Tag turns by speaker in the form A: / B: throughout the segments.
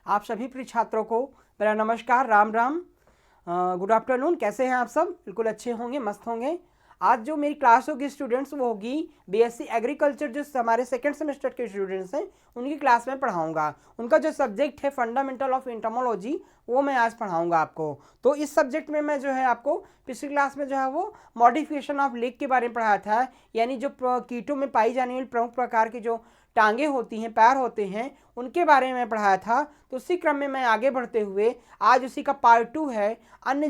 A: आप सभी प्रिय छात्रों को मेरा नमस्कार, राम राम, गुड आफ्टरनून। कैसे हैं आप सब? बिल्कुल अच्छे होंगे, मस्त होंगे। आज जो मेरी क्लास होगी स्टूडेंट्स, वो होगी बीएससी एग्रीकल्चर, जो हमारे सेकंड सेमेस्टर के स्टूडेंट्स हैं उनकी क्लास में पढ़ाऊंगा। उनका जो सब्जेक्ट है फंडामेंटल ऑफ एंटोमोलॉजी, वो मैं आज पढ़ाऊंगा आपको। तो इस सब्जेक्ट में मैं जो है आपको पिछली क्लास में जो है वो मॉडिफिकेशन ऑफ लेग के बारे में पढ़ाया था, यानी जो कीटों में पाई जाने वाली प्रमुख प्रकार की जो टांगे होती हैं, पैर होते हैं, उनके बारे में पढ़ाया था। तो उसी क्रम में मैं आगे बढ़ते हुए आज उसी का पार्ट 2 है, अन्य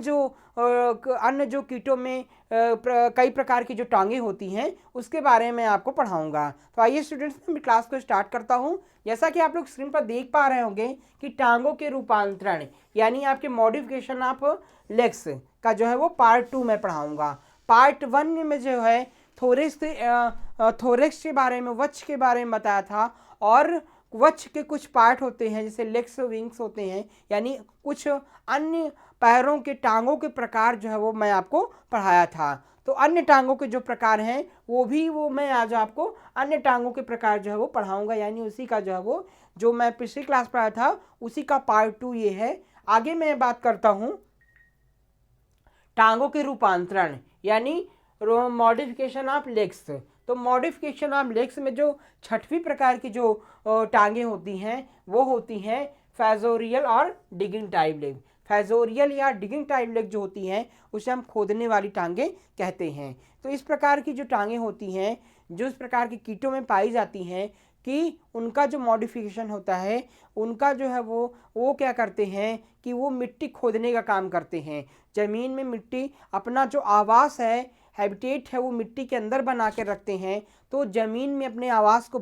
A: जो कीटों में कई प्रकार की जो टांगे होती हैं उसके बारे में आपको पढ़ाऊंगा। तो आइए स्टूडेंट्स, मैं क्लास को स्टार्ट करता हूं। जैसा कि आप लोग स्क्रीन पर देख पा रहे होंगे कि टांगों के रूपांतरण यानी आपके मॉडिफिकेशन ऑफ लेग्स का जो है वो पार्ट 2 में पढ़ाऊंगा। पार्ट 1 में जो है थोरेक्स के बारे में, वक्ष के बारे में बताया था, और वक्ष के कुछ पार्ट होते हैं जैसे लेग्स, विंग्स होते हैं, यानी कुछ अन्य पैरों के टांगों के प्रकार जो है वो मैं आपको पढ़ाया था। तो अन्य टांगों के जो प्रकार हैं वो मैं आज आपको अन्य टांगों के प्रकार जो है वो पढ़ाऊंगा, यानी उसी का जो है वो जो मैं पिछली क्लास पढ़ाया था उसी का पार्ट 2 ये है। आगे मैं बात करता हूँ टांगों के रूपांतरण यानी मॉडिफिकेशन ऑफ लेग्स। तो मॉडिफिकेशन ऑफ लेग्स में जो छठवीं प्रकार की जो टांगे होती हैं वो होती हैं फेजोरियल और डिगिंग टाइप लेग। फेजोरियल या डिगिंग टाइप लेग जो होती हैं उसे हम खोदने वाली टांगे कहते हैं। तो इस प्रकार की जो टांगे होती हैं जो इस प्रकार के कीटों में पाई जाती हैं कि उनका जो मॉडिफिकेशन होता है, उनका जो है वो क्या करते हैं कि वो मिट्टी खोदने का काम करते हैं। ज़मीन में मिट्टी अपना जो आवास है, हैबिटेट है, वो मिट्टी के अंदर बना के रखते हैं। तो ज़मीन में अपने आवास को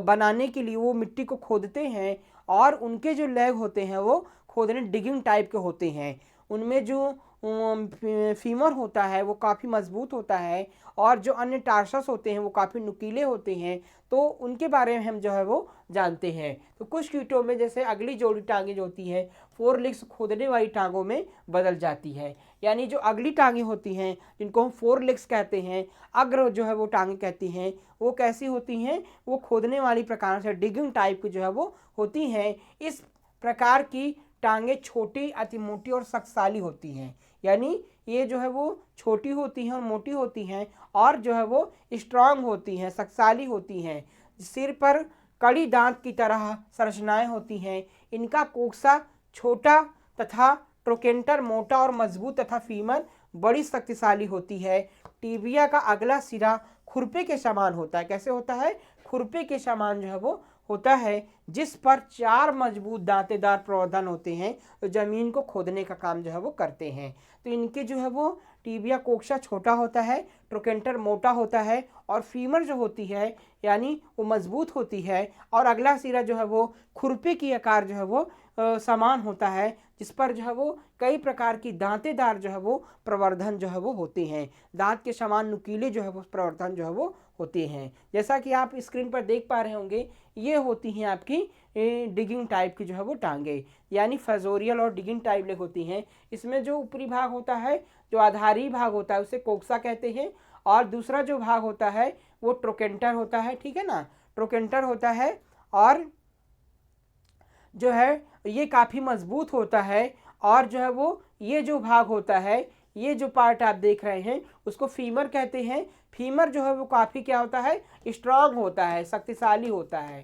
A: बनाने के लिए वो मिट्टी को खोदते हैं, और उनके जो लेग होते हैं वो खोदने डिगिंग टाइप के होते हैं। उनमें जो फीमर होता है वो काफ़ी मजबूत होता है, और जो अन्य टार्सस होते हैं वो काफ़ी नुकीले होते हैं। तो उनके बारे में हम जो है वो जानते हैं। तो कुछ कीटों में जैसे अगली जोड़ी टांगे जो होती हैं 4 लेग्स खोदने वाली टांगों में बदल जाती है, यानी जो अगली टांगे होती हैं जिनको हम 4 लेग्स कहते हैं, अग्र जो है वो टांगे कहती हैं, वो कैसी होती हैं? वो खोदने वाली प्रकार से डिगिंग टाइप की जो है वो होती हैं। इस प्रकार की टांगे छोटी, अति मोटी और शक्तिशाली होती हैं, यानी ये जो है वो छोटी होती हैं और मोटी होती हैं, और जो है वो स्ट्रांग होती हैं, शक्तिशाली होती हैं। सिर पर कड़ी दांत की तरह संरचनाएं होती हैं। इनका कोक्सा छोटा तथा ट्रोकेंटर मोटा और मजबूत तथा फीमर बड़ी शक्तिशाली होती है। टीबिया का अगला सिरा खुरपे के समान होता है। कैसे होता है? खुरपे के समान जो है वो होता है, जिस पर 4 मजबूत दांतेदार प्रवर्धन होते हैं, तो जमीन को खोदने का काम जो है वो करते हैं। तो इनके जो है वो टीबिया कोक्सा छोटा होता है, ट्रोकेंटर मोटा होता है, और फीमर जो होती है यानी वो मजबूत होती है, और अगला सिरा जो है वो खुरपे की आकार जो है वो समान होता है, जिस पर जो है वो कई प्रकार की दांतेदार जो है वो प्रवर्धन जो है वो होते हैं। दांत के समान नुकीले जो है वो प्रवर्धन जो है वो होते हैं। जैसा कि आप स्क्रीन पर देख पा रहे होंगे, ये होती हैं आपकी डिगिंग टाइप की जो है वो टांगे, यानी फेजोरियल और डिगिंग टाइप लेग होती हैं। इसमें जो ऊपरी भाग होता है, जो आधारी भाग होता है, उसे कोक्सा कहते हैं, और दूसरा जो भाग होता है वो ट्रोकेंटर होता है। ठीक है ना, ट्रोकेंटर होता है, और जो है ये काफ़ी मजबूत होता है, और जो है वो ये जो भाग होता है, ये जो पार्ट आप देख रहे हैं उसको फीमर कहते हैं। फीमर जो है वो काफ़ी क्या होता है? स्ट्रांग होता है, शक्तिशाली होता है।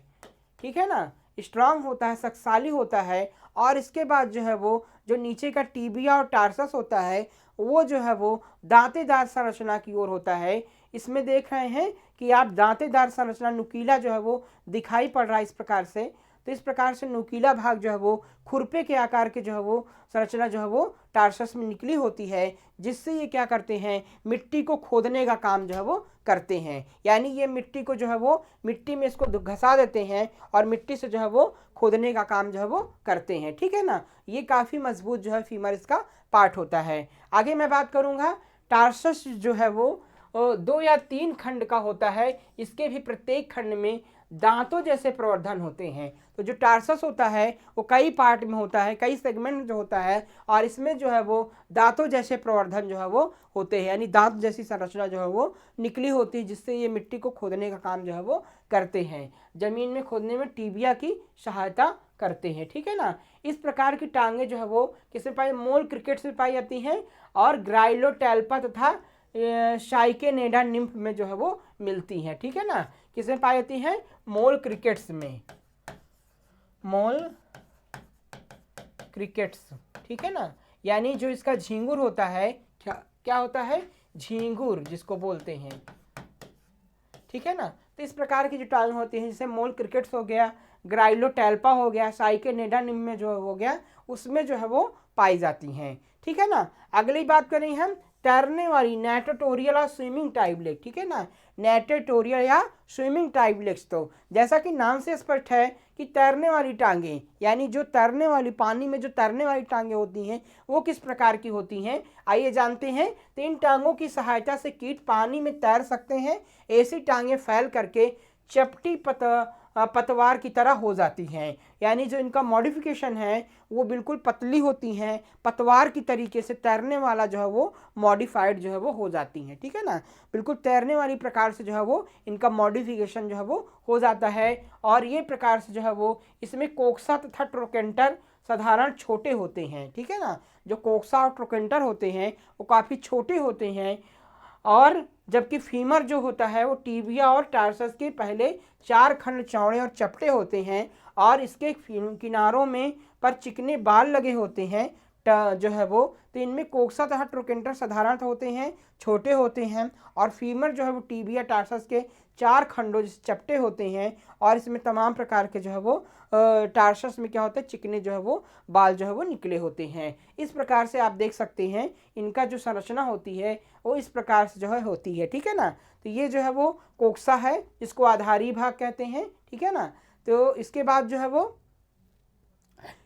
A: ठीक है ना, स्ट्रांग होता है, शक्तिशाली होता है। और इसके बाद जो है वो जो नीचे का टीबिया और टार्सस होता है वो जो है वो दांतेदार संरचना की ओर होता है। इसमें देख रहे हैं कि आप दांतेदार संरचना, नुकीला जो है वो दिखाई पड़ रहा है इस प्रकार से। तो इस प्रकार से नुकीला भाग जो है वो खुरपे के आकार के जो है वो संरचना जो है वो टार्सस में निकली होती है, जिससे ये क्या करते हैं? मिट्टी को खोदने का काम जो है वो करते हैं। यानी ये मिट्टी को जो है वो मिट्टी में इसको घसा देते हैं, और मिट्टी से जो है वो खोदने का काम जो है वो करते हैं। ठीक है ना, ये काफ़ी मजबूत जो है फीमर इसका पार्ट होता है। आगे मैं बात करूँगा, टार्सस जो है वो 2 या 3 खंड का होता है। इसके भी प्रत्येक खंड में दांतों जैसे प्रवर्धन होते हैं। तो जो टार्सस होता है वो कई पार्ट में होता है, कई सेगमेंट में जो होता है, और इसमें जो है वो दांतों जैसे प्रवर्धन जो है वो होते हैं, यानी दांत जैसी संरचना जो है वो निकली होती है, जिससे ये मिट्टी को खोदने का काम जो है वो करते हैं, जमीन में खोदने में टीबिया की सहायता करते हैं। ठीक है ना। इस प्रकार की टांगे जो है वो किसमें पाई, मोल क्रिकेट्स में पाई जाती हैं, और ग्राइलोटैल्पा तथा शाइकेनेडा निम्फ में जो है वो मिलती हैं। ठीक है ना। किसमें पाई जाती हैं, मोल क्रिकेट्स में, मोल क्रिकेट्स। ठीक है ना। यानी जो इसका झींगुर होता है, क्या होता है, झींगुर जिसको बोलते हैं। ठीक है ना। तो इस प्रकार की जो टांग होती हैं, जैसे मोल क्रिकेट्स हो गया, ग्राइलोटैल्पा हो गया, शाइकेनेडा निम्फ में जो हो गया, उसमें जो है वो पाई जाती हैं। ठीक है ना। अगली बात करें हम तैरने वाली नेटेटोरियल और स्विमिंग टाइप लेग। ठीक है ना। नेटेटोरियल या स्विमिंग टाइप लेग्स, तो जैसा कि नाम से स्पष्ट है कि तैरने वाली टांगे, यानी जो तैरने वाली, पानी में जो तैरने वाली टांगे होती हैं वो किस प्रकार की होती हैं, आइए जानते हैं। तो इन टांगों की सहायता से कीट पानी में तैर सकते हैं। ऐसी टांगे फैल करके चपटी पतवार की तरह हो जाती हैं, यानी जो इनका मॉडिफिकेशन है वो बिल्कुल पतली होती हैं, पतवार की तरीके से तैरने वाला जो है वो मॉडिफाइड जो है वो हो जाती हैं। ठीक है ना। बिल्कुल तैरने वाली प्रकार से जो है वो इनका मॉडिफिकेशन जो है वो हो जाता है, और ये प्रकार से जो है वो इसमें कोक्सा तथा ट्रोकेंटर साधारण छोटे होते हैं। ठीक है ना। जो कोक्सा और ट्रोकेंटर होते हैं वो काफ़ी छोटे होते हैं, और जबकि फीमर जो होता है वो टीबिया और टार्सस के पहले 4 खंड चौड़े और चपटे होते हैं, और इसके किनारों में पर चिकने बाल लगे होते हैं जो है वो। तो इनमें कोक्सा तथा ट्रोकेंटर साधारण होते हैं, छोटे होते हैं, और फीमर जो है वो टीबिया टार्सस के 4 खंडों जैसे चपटे होते हैं, और इसमें तमाम प्रकार के जो है वो टार्सस में क्या होता है, चिकने जो है वो बाल जो है वो निकले होते हैं। इस प्रकार से आप देख सकते हैं इनका जो संरचना होती है वो इस प्रकार से जो है होती है। ठीक है ना। तो ये जो है वो कोक्सा है, इसको आधारी भाग कहते हैं। ठीक है ना। तो इसके बाद जो है वो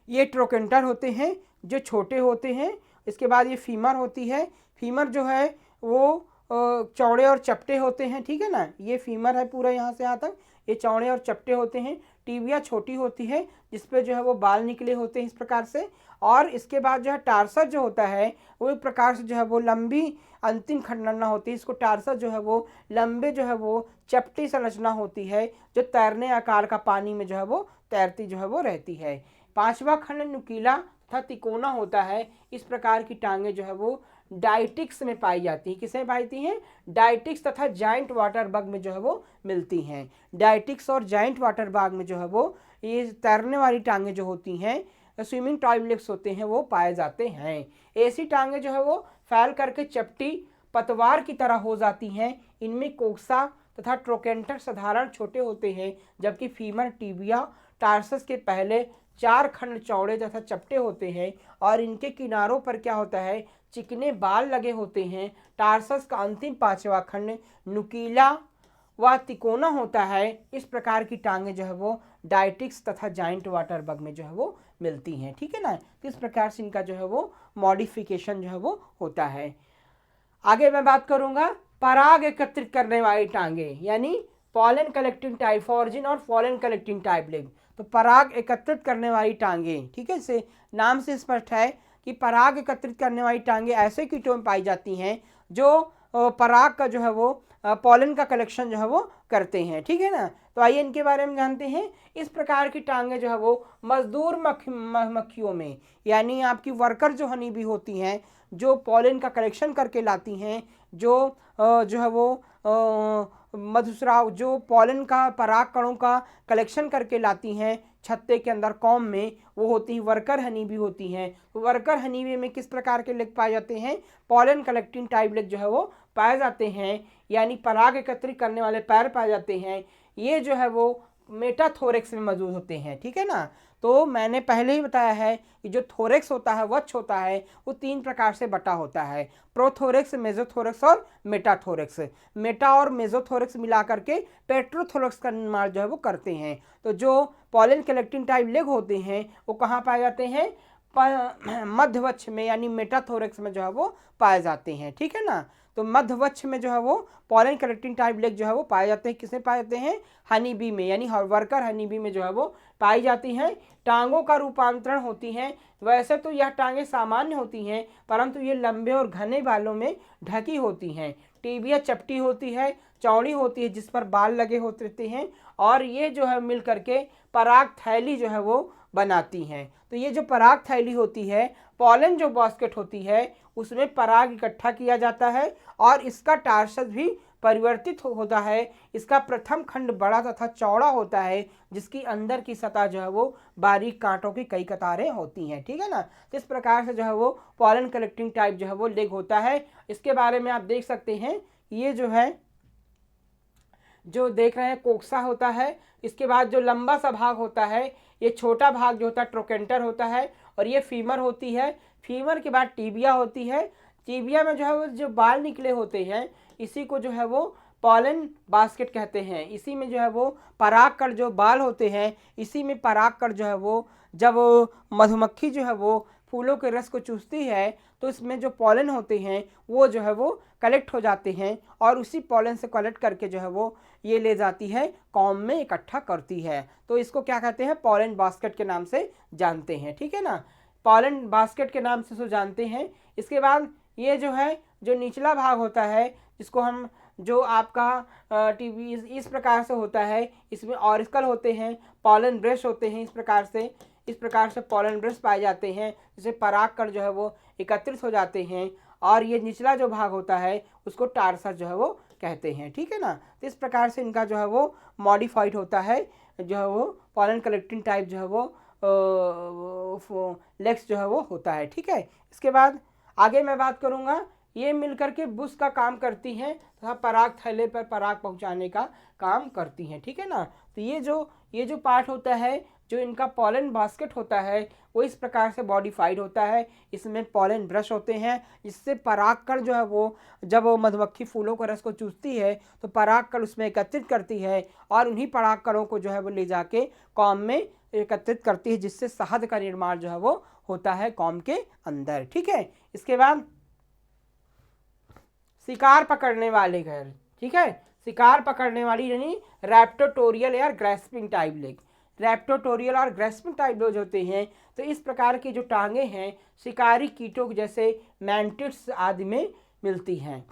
A: ये ट्रोकेंटर होते हैं जो छोटे होते हैं। इसके बाद ये फीमर होती है, फीमर जो है वो चौड़े और चपटे होते हैं। ठीक है ना। ये फीमर है पूरा यहाँ से यहाँ तक, ये चौड़े और चपटे होते हैं। टीबिया छोटी होती है जिस पे जो है वो बाल निकले होते हैं इस प्रकार से। और इसके बाद जो है टार्सस जो होता है वो एक प्रकार से जो है वो लंबी अंतिम खंडना होती है। इसको टार्सस जो है वो लंबे जो है वो चपटी संरचना होती है, जो तैरने आकार का पानी में जो है वो तैरती जो है वो रहती है। 5वां खंड नुकीला तथा तिकोना होता है। इस प्रकार की टांगे जो है वो डाइटिक्स में पाई जाती हैं। किसमें पाई जाती हैं, डाइटिक्स तथा जाइंट वाटर बग में जो है वो मिलती हैं। डाइटिक्स और जाइंट वाटर बग में जो है वो ये तैरने वाली टांगे जो होती हैं, स्विमिंग टाइप लेग्स होते हैं, वो पाए जाते हैं। ऐसी टांगे जो है वो फैल करके चपटी पतवार की तरह हो जाती हैं। इनमें कोक्सा तथा ट्रोकेंटर साधारण छोटे होते हैं, जबकि फीमर टीबिया टार्सस के पहले 4 खंड चौड़े तथा चपटे होते हैं, और इनके किनारों पर क्या होता है, चिकने बाल लगे होते हैं। टार्सस का अंतिम 5वां खंड नुकीला व तिकोना होता है। इस प्रकार की टांगे जो है वो डाइटिक्स तथा जाइंट वाटर बग में जो है वो मिलती हैं। ठीक है ना। तो इस प्रकार से इनका जो है वो मॉडिफिकेशन जो है वो होता है। आगे मैं बात करूंगा पराग एकत्रित करने वाली टांगे, यानी पॉलन कलेक्टिंग टाइप, फॉर्जिन और पॉलन कलेक्टिंग टाइप लेग। तो पराग एकत्रित करने वाली टांगे, ठीक है, से नाम से स्पष्ट है कि पराग एकत्रित करने वाली टांगे ऐसे कीटों में पाई जाती हैं जो पराग का जो है वो पॉलन का कलेक्शन जो है वो करते हैं। ठीक है ना। तो आइए इनके बारे में जानते हैं। इस प्रकार की टांगे जो है वो मजदूर मक्खियों में, यानी आपकी वर्कर जो हनी बी होती हैं, जो पॉलन का कलेक्शन करके लाती हैं, जो है वो मधुस्राव, जो पॉलन का पराग कणों का कलेक्शन करके लाती हैं छत्ते के अंदर कॉम में, वो होती हैं वर्कर हनी बी होती हैं। तो वर्कर हनी बी में किस प्रकार के लेग पाए जाते हैं, पॉलन कलेक्टिंग टाइप लेग जो है वो पाए जाते हैं, यानी पराग एकत्रित करने वाले पैर पाए जाते हैं। ये जो है वो मेटाथोरेक्स में मौजूद होते हैं। ठीक है ना। तो मैंने पहले ही बताया है कि जो थोरेक्स होता है, वक्ष होता है, वो 3 प्रकार से बटा होता है, प्रोथोरेक्स, मेजोथोरेक्स और मेटाथोरेक्स। मेटा और मेजोथोरेक्स मिला करके पेट्रोथोरेक्स का निर्माण जो है वो करते हैं। तो जो पॉलन कलेक्टिंग टाइप लेग होते हैं वो कहाँ पाए जाते हैं, मध्यवक्ष में, यानी मेटाथोरेक्स में जो है वो पाए जाते हैं। ठीक है ना। तो मध्यवक्ष में जो है वो पॉलन कलेक्टिंग टाइप लेग जो है वो पाए जाते हैं। किसमें पाए जाते हैं? हनी बी में, यानी वर्कर हनी बी में जो है वो पाई जाती हैं। टांगों का रूपांतरण होती हैं। वैसे तो यह टांगें सामान्य होती हैं, परंतु ये लंबे और घने बालों में ढकी होती हैं। टीबिया चपटी होती है, चौड़ी होती है, जिस पर बाल लगे होते हैं, और ये जो है मिल करके पराग थैली जो है वो बनाती हैं। तो ये जो पराग थैली होती है, पॉलन जो बास्केट होती है, उसमें पराग इकट्ठा किया जाता है और इसका टार्सस भी परिवर्तित होता है। इसका प्रथम खंड बड़ा तथा चौड़ा होता है, जिसकी अंदर की सतह जो है वो बारीक कांटों की कई कतारें होती हैं। ठीक है ना। तो इस प्रकार से जो है वो पॉलन कलेक्टिंग टाइप जो है वो लेग होता है। इसके बारे में आप देख सकते हैं, ये जो है जो देख रहे हैं कोक्सा होता है। इसके बाद जो लंबा सा भाग होता है, ये छोटा भाग जो होता है ट्रोकेंटर होता है, और ये फीमर होती है। फीमर के बाद टीबिया होती है। टीबिया में जो है वो जो बाल निकले होते हैं, इसी को जो है वो पॉलन बास्केट कहते हैं। इसी में जो है वो परागकण जो बाल होते हैं, इसी में परागकण जो है वो जब मधुमक्खी जो है वो फूलों के रस को चूसती है, तो इसमें जो पॉलन होते हैं वो जो है वो कलेक्ट हो जाते हैं, और उसी पॉलन से कलेक्ट करके जो है वो ये ले जाती है, कॉम में इकट्ठा करती है। तो इसको क्या कहते हैं? पॉलन बास्केट के नाम से जानते हैं। ठीक है ना। पॉलन बास्केट के नाम से इसको जानते हैं। इसके बाद ये जो है जो निचला भाग होता है, जिसको हम जो आपका टीबी इस प्रकार से होता है, इसमें ऑरिकल होते हैं, पॉलन ब्रश होते हैं। इस प्रकार से पॉलन ब्रश पाए जाते हैं, जिससे परागकण जो है वो एकत्रित हो जाते हैं, और ये निचला जो भाग होता है उसको टार्सस जो है वो कहते हैं। ठीक है ना। तो इस प्रकार से इनका जो है वो मॉडिफाइड होता है, जो है वो पॉलन कलेक्टिंग टाइप जो है वो लेग्स जो है वो होता है। ठीक है। इसके बाद आगे मैं बात करूँगा, ये मिलकर के बुश का काम करती हैं तथा पराग थैले पर पराग पहुंचाने का काम करती हैं। ठीक है ना। तो ये जो पार्ट होता है, जो इनका पॉलन बास्केट होता है, वो इस प्रकार से मॉडिफाइड होता है। इसमें पॉलन ब्रश होते हैं, जिससे परागकण जो है वो जब वो मधुमक्खी फूलों के रस को चूसती है, तो परागकण उसमें एकत्रित करती है, और उन्हीं परागकणों को जो है वो ले जाके कॉम में एकत्रित करती है, जिससे शहद का निर्माण जो है वो होता है कॉम के अंदर। ठीक है। इसके बाद शिकार पकड़ने वाले घर। ठीक है। शिकार पकड़ने वाली यानी रैप्टोटोरियल या ग्रैस्पिंग टाइप लेग। रैप्टोटोरियल और ग्रैस्पिंग टाइप लेग होते हैं। तो इस प्रकार की जो टांगे हैं शिकारी कीटों जैसे मैंटिड्स आदि में मिलती हैं।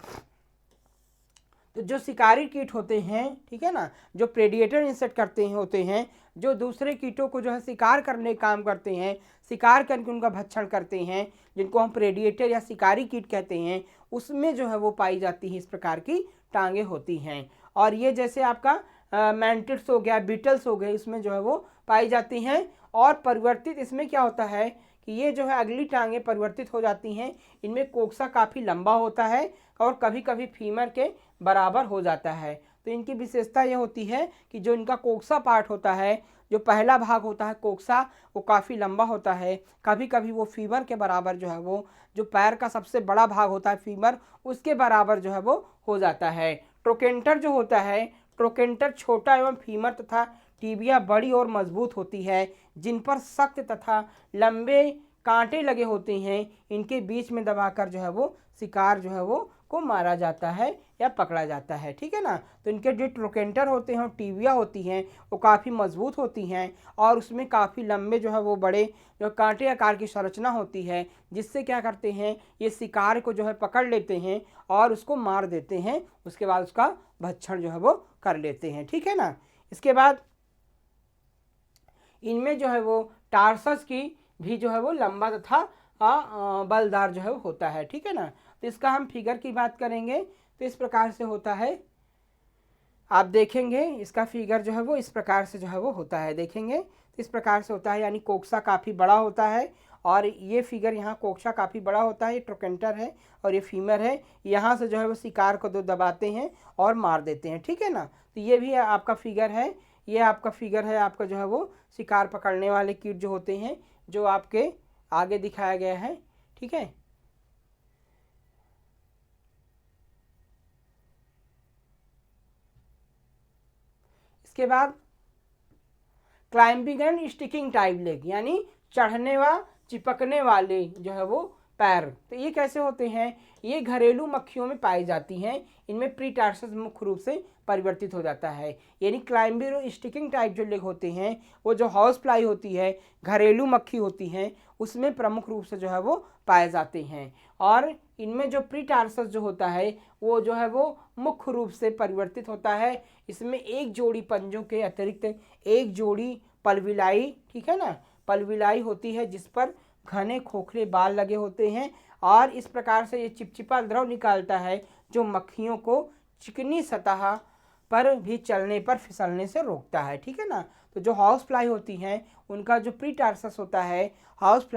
A: तो जो शिकारी कीट होते हैं, ठीक है ना, जो प्रेडिएटर इंसेक्ट करते हैं होते हैं, जो दूसरे कीटों को जो है शिकार करने का काम करते हैं, शिकार करके उनका भक्षण करते हैं, जिनको हम प्रेडिएटर या शिकारी कीट कहते हैं, उसमें जो है वो पाई जाती है इस प्रकार की टांगे होती हैं। और ये जैसे आपका मैंटिड्स हो गया, बीटल्स हो गए, इसमें जो है वो पाई जाती हैं। और परिवर्तित इसमें क्या होता है कि ये जो है अगली टांगे परिवर्तित हो जाती हैं। इनमें कोक्सा काफ़ी लंबा होता है और कभी कभी फीमर के बराबर हो जाता है। तो इनकी विशेषता ये होती है कि जो इनका कोक्सा पार्ट होता है, जो पहला भाग होता है कोक्सा, वो काफ़ी लंबा होता है। कभी कभी वो फीमर के बराबर जो है वो, जो पैर का सबसे बड़ा भाग होता है फीमर, उसके बराबर जो है वो हो जाता है। ट्रोकेंटर जो होता है, ट्रोकेंटर छोटा एवं फीमर तथा टीबिया बड़ी और मजबूत होती है, जिन पर सख्त तथा लंबे कांटे लगे होते हैं। इनके बीच में दबाकर जो है वो शिकार जो है वो को मारा जाता है या पकड़ा जाता है। ठीक है ना। तो इनके जो ट्रोकेंटर होते हैं, टीबिया होती हैं, वो काफ़ी मजबूत होती हैं, और उसमें काफ़ी लंबे जो है वो बड़े जो कांटे आकार की संरचना होती है, जिससे क्या करते हैं, ये शिकार को जो है पकड़ लेते हैं और उसको मार देते हैं। उसके बाद उसका भक्षण जो है वो कर लेते हैं। ठीक है ना। इसके बाद इनमें जो है वो टार्सस की भी जो है वो लंबा तथा बलदार जो है वो होता है। ठीक है ना। तो इसका हम फिगर की बात करेंगे तो इस प्रकार से होता है, आप देखेंगे इसका फिगर जो है वो इस प्रकार से जो है वो होता है, देखेंगे तो इस प्रकार से होता है, यानी कोक्सा काफ़ी बड़ा होता है, और ये फिगर यहाँ कोक्सा काफ़ी बड़ा होता है, ये ट्रोकेंटर है और ये फीमर है। यहाँ से जो है वो शिकार को दो दबाते हैं और मार देते हैं। ठीक है ना। तो ये भी आपका फिगर है, ये आपका फिगर है, आपका जो है वो शिकार पकड़ने वाले कीट जो होते हैं, जो आपके आगे दिखाया गया है। ठीक है। इसके बाद climbing and sticking type leg, यानी चढ़ने व चिपकने वाले जो है वो पैर, तो ये कैसे होते हैं? ये घरेलू मक्खियों में पाई जाती हैं। इनमें प्री टार्सस मुख्य रूप से परिवर्तित हो जाता है। यानी क्लाइंबर और स्टिकिंग टाइप जो लेग होते हैं, वो जो हाउस फ्लाई होती है, घरेलू मक्खी होती हैं, उसमें प्रमुख रूप से जो है वो पाए जाते हैं। और इनमें जो प्री टार्सस जो होता है वो जो है वो मुख्य रूप से परिवर्तित होता है। इसमें एक जोड़ी पंजों के अतिरिक्त एक जोड़ी पलविलाई, ठीक है ना, पलविलाई होती है जिस पर घने खोखले बाल लगे होते हैं, और इस प्रकार से ये चिपचिपा द्रव निकालता है जो मक्खियों को चिकनी सतह पर भी चलने पर फिसलने से रोकता है। ठीक है ना। तो जो हाउस फ्लाई होती हैं उनका जो प्री टार्सस होता है, हाउस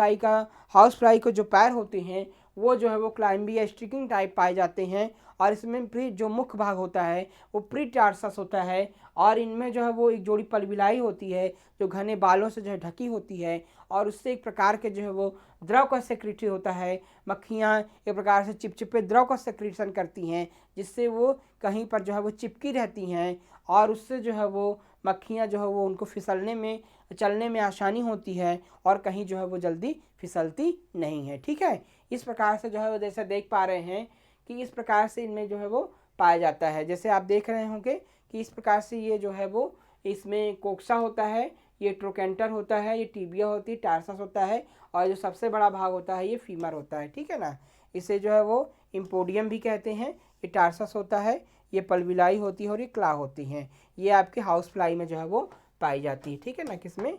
A: फ्लाई को जो पैर होते हैं वो जो है वो क्लाइंबी या स्टिकिंग टाइप पाए जाते हैं, और इसमें प्री जो मुख्य भाग होता है वो प्री टार्सस होता है, और इनमें जो है वो एक जोड़ी पलविलाई होती है जो घने बालों से जो है ढकी होती है, और उससे एक प्रकार के जो है वो द्रव का सेक्रेटरी होता है। मक्खियाँ एक प्रकार से चिपचिपे द्रव का सेक्रेशन करती हैं जिससे वो कहीं पर जो है वो चिपकी रहती हैं, और उससे जो है वो मक्खियाँ जो है वो उनको फिसलने में चलने में आसानी होती है, और कहीं जो है वो जल्दी फिसलती नहीं है। ठीक है। इस प्रकार से जो है वो जैसे देख पा रहे हैं कि इस प्रकार से इनमें जो है वो पाया जाता है। जैसे आप देख रहे होंगे कि इस प्रकार से ये जो है वो इसमें कोक्सा होता है, ये ट्रोकेंटर होता है, ये टीबिया होती है, टार्सस होता है, और जो सबसे बड़ा भाग होता है ये फीमर होता है। ठीक है ना। इसे जो है वो इम्पोडियम भी कहते हैं। ये टार्सस होता है, ये पलविलाई होती है, और ये क्ला होती हैं। ये आपके हाउस फ्लाई में जो है वो पाई जाती है। ठीक है ना। किसमें?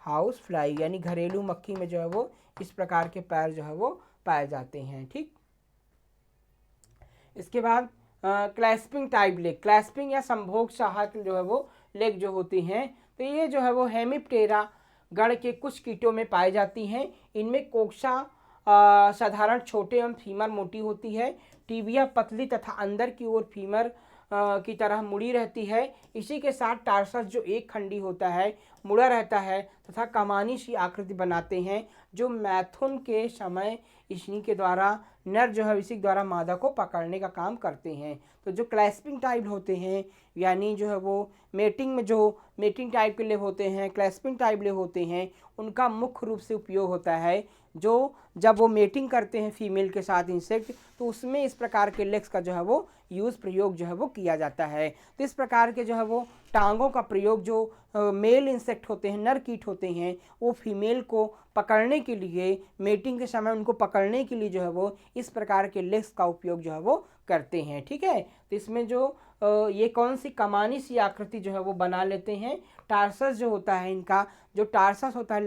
A: हाउस फ्लाई यानी घरेलू मक्खी में जो है वो इस प्रकार के पैर जो है वो पाए जाते हैं। ठीक। इसके बाद क्लैस्पिंग टाइप लेग, क्लैस्पिंग या संभोग सहायक जो है वो लेग जो होती हैं, तो ये जो है वो हेमिप्टेरा गण के कुछ कीटों में पाई जाती हैं। इनमें कोक्सा साधारण छोटे एवं फीमर मोटी होती है, टीबिया पतली तथा अंदर की ओर फीमर की तरह मुड़ी रहती है। इसी के साथ टार्सस जो एक खंडी होता है, मुड़ा रहता है तथा कमानी सी आकृति बनाते हैं, जो मैथुन के समय इसी के द्वारा नर जो है इसी द्वारा मादा को पकड़ने का काम करते हैं। तो जो क्लैस्पिंग टाइप होते हैं यानी जो है वो मेटिंग में जो मेटिंग टाइप के लेव होते हैं, क्लैस्पिंग टाइप लेव होते हैं, उनका मुख्य रूप से उपयोग होता है जो जब वो मेटिंग करते हैं फीमेल के साथ इंसेक्ट, तो उसमें इस प्रकार के लेग्स का जो है वो प्रयोग जो है वो किया जाता है। तो इस प्रकार के जो है वो टांगों का प्रयोग जो मेल इंसेक्ट होते हैं, नर कीट होते हैं, वो फीमेल को पकड़ने के लिए, मेटिंग के समय उनको पकड़ने के लिए जो है वो इस प्रकार के लेग्स का उपयोग जो है वो करते हैं। ठीक है। तो इसमें जो ये कौन सी कमानी सी आकृति जो है वो बना लेते हैं। टार्सस जो होता है, इनका जो टार्सस होता है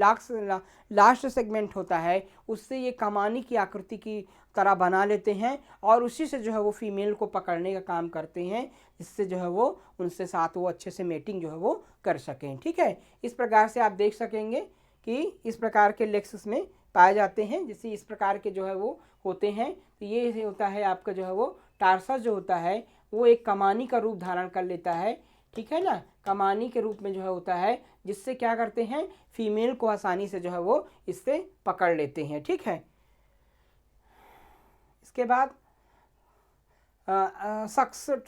A: लास्ट सेगमेंट होता है, उससे ये कमानी की आकृति की तरह बना लेते हैं, और उसी से जो है वो फीमेल को पकड़ने का काम करते हैं, जिससे जो है वो उनसे साथ वो अच्छे से मेटिंग जो है वो कर सकें। ठीक है। इस प्रकार से आप देख सकेंगे कि इस प्रकार के लेग्स में पाए जाते हैं, जिससे इस प्रकार के जो है वो होते हैं। तो ये होता है आपका जो है वो टार्सस जो होता है वो एक कमानी का रूप धारण कर लेता है। ठीक है ना। कमानी के रूप में जो है होता है, जिससे क्या करते हैं, फीमेल को आसानी से जो है वो इससे पकड़ लेते हैं। ठीक है। इसके बाद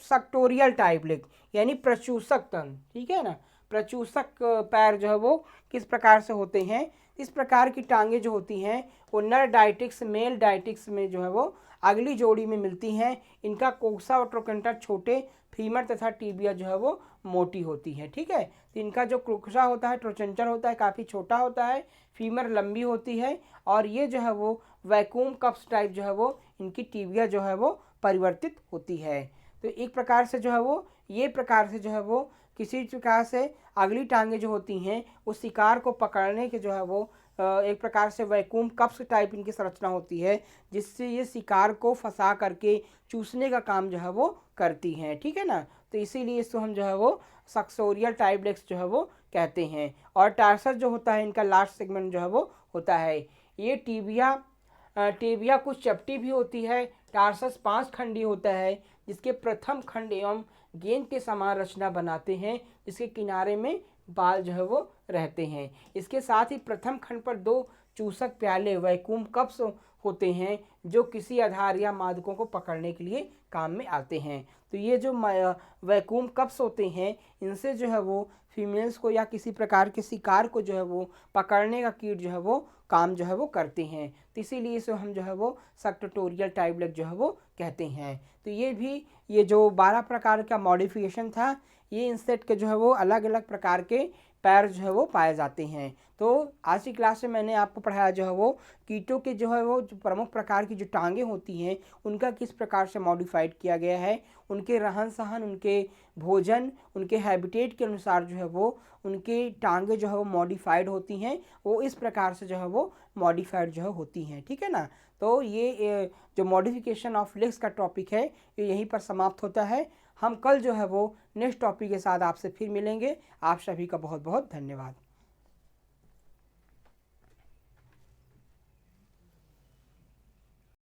A: सक्टोरियल टाइप लेग यानी प्रचूसक तंत्र। ठीक है ना। प्रचूसक पैर जो है वो किस प्रकार से होते हैं? इस प्रकार की टांगे जो होती हैं वो नर डायटिक्स मेल डायटिक्स में जो है वो अगली जोड़ी में मिलती हैं। इनका कोक्सा और ट्रोकेंटर छोटे, फीमर तथा टीबिया जो है वो मोटी होती है। ठीक है। तो इनका जो कोक्सा होता है, ट्रोचेंचर होता है, काफ़ी छोटा होता है, फीमर लंबी होती है, और ये जो है वो वैक्यूम कप्स टाइप जो है वो इनकी टीबिया जो है वो परिवर्तित होती है। तो एक प्रकार से जो है वो ये प्रकार से जो है वो किसी प्रकार से अगली टांगे जो होती हैं वो शिकार को पकड़ने के जो है वो एक प्रकार से वैक्यूम कप्स टाइप इनकी संरचना होती है, जिससे ये शिकार को फंसा करके चूसने का काम जो है वो करती हैं। ठीक है ना। तो इसीलिए इसको हम जो है वो सक्सोरियल टाइप लेग्स जो है वो कहते हैं। और टार्सस जो होता है इनका लास्ट सेगमेंट जो है वो होता है। ये टीबिया कुछ चपटी भी होती है। टार्सस 5 खंडी होता है, जिसके प्रथम खंड एवं गेंद के समान रचना बनाते हैं, जिसके किनारे में बाल जो है वो रहते हैं। इसके साथ ही प्रथम खंड पर 2 चूसक प्याले वैक्यूम कप्स होते हैं जो किसी आधार या मादकों को पकड़ने के लिए काम में आते हैं। तो ये जो वैक्यूम कप्स होते हैं, इनसे जो है वो फीमेल्स को या किसी प्रकार के शिकार को जो है वो पकड़ने का कीट जो है वो काम जो है वो करते हैं। तो इसीलिए इसे हम जो है वो सक्टोरियल टाइप लेग जो है वो कहते हैं। तो ये जो 12 प्रकार का मॉडिफिकेशन था, ये इंसेक्ट के जो है वो अलग अलग प्रकार के पैर जो है वो पाए जाते हैं। तो आज की क्लास में मैंने आपको पढ़ाया जो है वो कीटों के जो है वो जो प्रमुख प्रकार की जो टांगें होती हैं उनका किस प्रकार से मॉडिफाइड किया गया है, उनके रहन सहन, उनके भोजन, उनके हैबिटेट के अनुसार जो है वो उनकी टांगें जो है वो मॉडिफाइड होती हैं, वो इस प्रकार से जो है वो मॉडिफाइड जो है होती हैं। ठीक है ना। तो ये जो मॉडिफिकेशन ऑफ लेग्स का टॉपिक है ये यहीं पर समाप्त होता है। हम कल जो है वो नेक्स्ट टॉपिक के साथ आपसे फिर मिलेंगे। आप सभी का बहुत बहुत धन्यवाद।